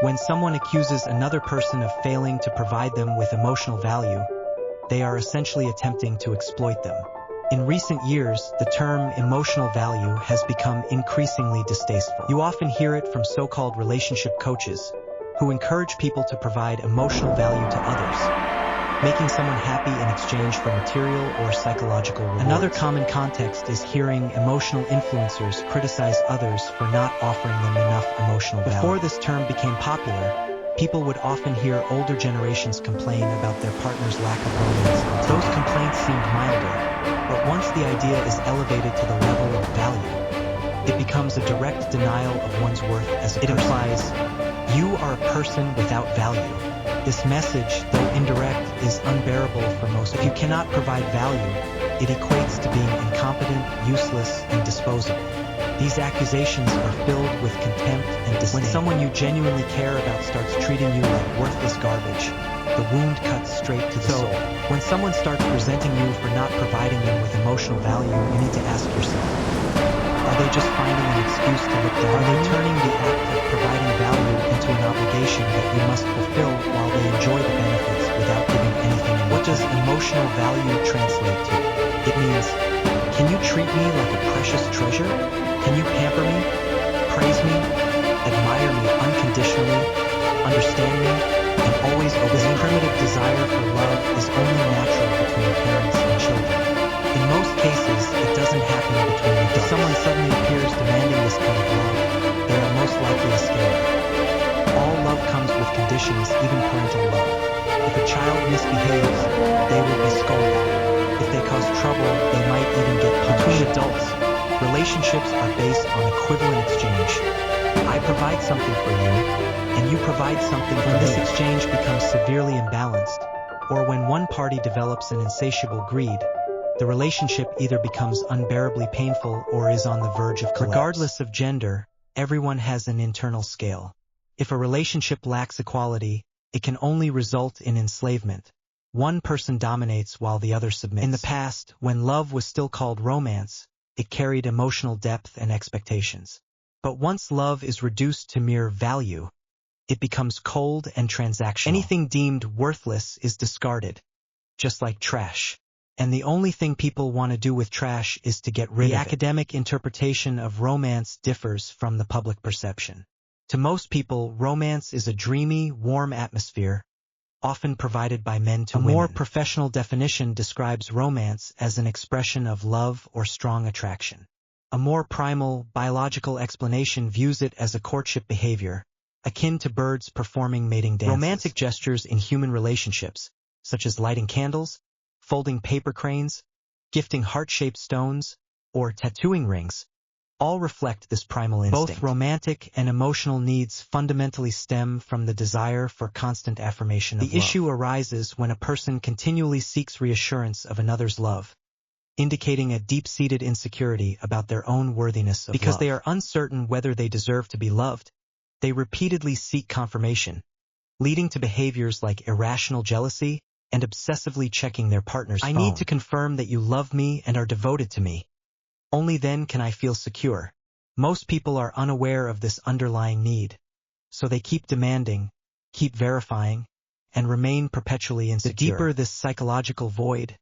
When someone accuses another person of failing to provide them with emotional value, they are essentially attempting to exploit them. In recent years, the term emotional value has become increasingly distasteful. You often hear it from so-called relationship coaches, who encourage people to provide emotional value to others, making someone happy in exchange for material or psychological rewards. Another common context is hearing emotional influencers criticize others for not offering them enough emotional value. Before this term became popular, people would often hear older generations complain about their partner's lack of romance. Those complaints seemed milder, but once the idea is elevated to the level of value, it becomes a direct denial of one's worth as a person. It implies, you are a person without value. This message, though indirect, is unbearable for most. If you cannot provide value, it equates to being incompetent, useless, and disposable. These accusations are filled with contempt and disdain. When someone you genuinely care about starts treating you like worthless garbage, the wound cuts straight to the soul. When someone starts resenting you for not providing them with emotional value, you need to ask yourself, are they just finding an excuse to look down? Are they turning the act of providing value into an obligation that you must fulfill while they enjoy the benefits without giving anything? What does emotional value translate to? It means, can you treat me like a precious treasure? Can you pamper me, praise me, admire me unconditionally, understand me, and always obey? This primitive desire for love is only natural between parents and children. In most cases, it doesn't happen between adults. If someone suddenly appears demanding this kind of love, they are most likely a scammer. All love comes with conditions, even parental love. If a child misbehaves, they will be scolded. If they cause trouble, they might even get punished. Between adults, relationships are based on equivalent exchange. I provide something for you, and you provide something for me. When this exchange becomes severely imbalanced, or when one party develops an insatiable greed, the relationship either becomes unbearably painful or is on the verge of collapse. Regardless of gender, everyone has an internal scale. If a relationship lacks equality, it can only result in enslavement. One person dominates while the other submits. In the past, when love was still called romance, it carried emotional depth and expectations. But once love is reduced to mere value, it becomes cold and transactional. Anything deemed worthless is discarded, just like trash. And the only thing people want to do with trash is to get rid of it. The academic interpretation of romance differs from the public perception. To most people, romance is a dreamy, warm atmosphere, often provided by men to women. A more professional definition describes romance as an expression of love or strong attraction. A more primal, biological explanation views it as a courtship behavior, akin to birds performing mating dances. Romantic gestures in human relationships, such as lighting candles, folding paper cranes, gifting heart-shaped stones, or tattooing rings, all reflect this primal instinct. Both romantic and emotional needs fundamentally stem from the desire for constant affirmation of love. The issue arises when a person continually seeks reassurance of another's love, indicating a deep-seated insecurity about their own worthiness of love. Because they are uncertain whether they deserve to be loved, they repeatedly seek confirmation, leading to behaviors like irrational jealousy and obsessively checking their partner's phone. I need to confirm that you love me and are devoted to me. Only then can I feel secure. Most people are unaware of this underlying need, so they keep demanding, keep verifying, and remain perpetually insecure. The deeper this psychological void,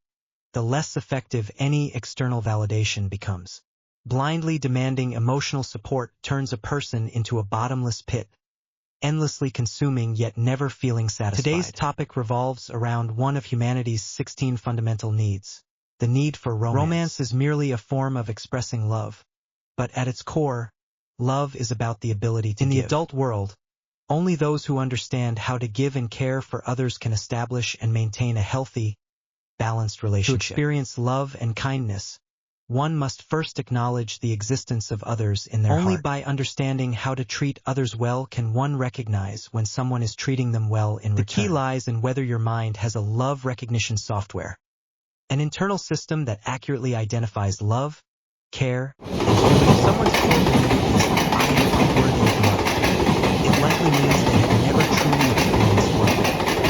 the less effective any external validation becomes. Blindly demanding emotional support turns a person into a bottomless pit, endlessly consuming yet never feeling satisfied. Today's topic revolves around one of humanity's 16 fundamental needs, the need for romance. Romance is merely a form of expressing love, but at its core, love is about the ability to give. In the adult world, only those who understand how to give and care for others can establish and maintain a healthy, balanced relationship. To experience love and kindness, one must first acknowledge the existence of others in their heart. Only by understanding how to treat others well can one recognize when someone is treating them well in return. The key lies in whether your mind has a love recognition software, an internal system that accurately identifies love, care, and humility. If someone's core belief is, I am unworthy of love, it likely means they have never truly experienced love.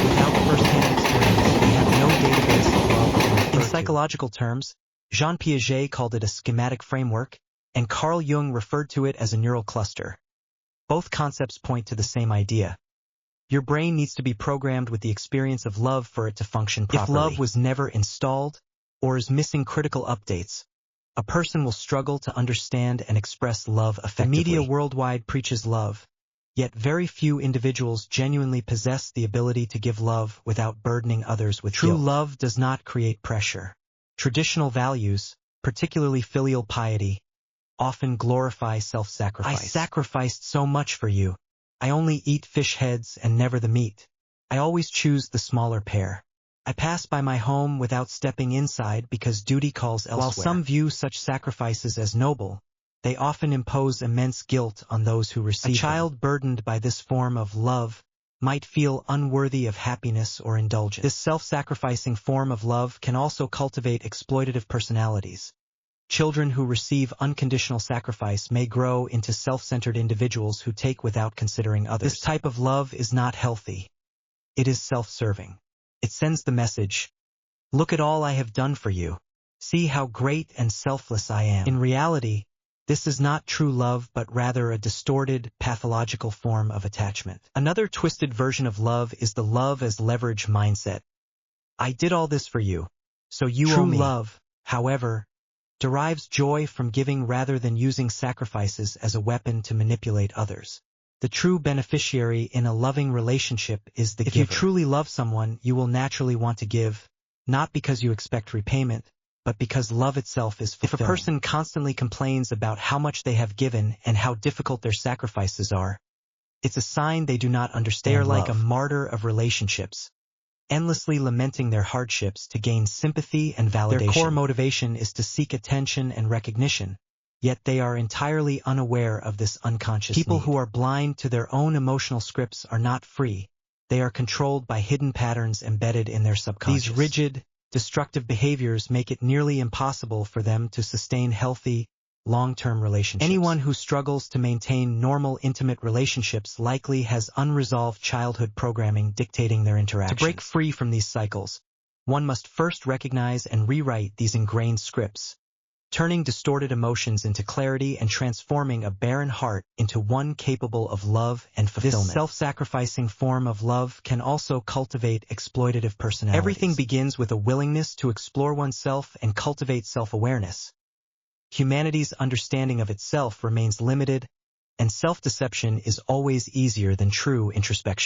Without first-hand experience, they have no database of love to refer to. In psychological terms, Jean Piaget called it a schematic framework, and Carl Jung referred to it as a neural cluster. Both concepts point to the same idea. Your brain needs to be programmed with the experience of love for it to function properly. If love was never installed, or is missing critical updates, a person will struggle to understand and express love effectively. The media worldwide preaches love, yet very few individuals genuinely possess the ability to give love without burdening others with guilt. True love does not create pressure. Traditional values, particularly filial piety, often glorify self-sacrifice. I sacrificed so much for you. I only eat fish heads and never the meat. I always choose the smaller pair. I pass by my home without stepping inside because duty calls elsewhere. While some view such sacrifices as noble, they often impose immense guilt on those who receive them. A child burdened by this form of love might feel unworthy of happiness or indulgence. This self-sacrificing form of love can also cultivate exploitative personalities. Children who receive unconditional sacrifice may grow into self-centered individuals who take without considering others. This type of love is not healthy. It is self-serving. It sends the message, "Look at all I have done for you. See how great and selfless I am." In reality, this is not true love but rather a distorted, pathological form of attachment. Another twisted version of love is the love as leverage mindset. I did all this for you, so you owe me. True love, however, derives joy from giving rather than using sacrifices as a weapon to manipulate others. The true beneficiary in a loving relationship is the giver. If you truly love someone, you will naturally want to give, not because you expect repayment, but because love itself is fulfilling. If a person constantly complains about how much they have given and how difficult their sacrifices are, it's a sign they do not understand love. They are like a martyr of relationships, endlessly lamenting their hardships to gain sympathy and validation. Their core motivation is to seek attention and recognition, yet they are entirely unaware of this unconscious need. People who are blind to their own emotional scripts are not free. They are controlled by hidden patterns embedded in their subconscious. These rigid, destructive behaviors make it nearly impossible for them to sustain healthy, long-term relationships. Anyone who struggles to maintain normal, intimate relationships likely has unresolved childhood programming dictating their interactions. To break free from these cycles, one must first recognize and rewrite these ingrained scripts, turning distorted emotions into clarity and transforming a barren heart into one capable of love and fulfillment. This self-sacrificing form of love can also cultivate exploitative personalities. Everything begins with a willingness to explore oneself and cultivate self-awareness. Humanity's understanding of itself remains limited, and self-deception is always easier than true introspection.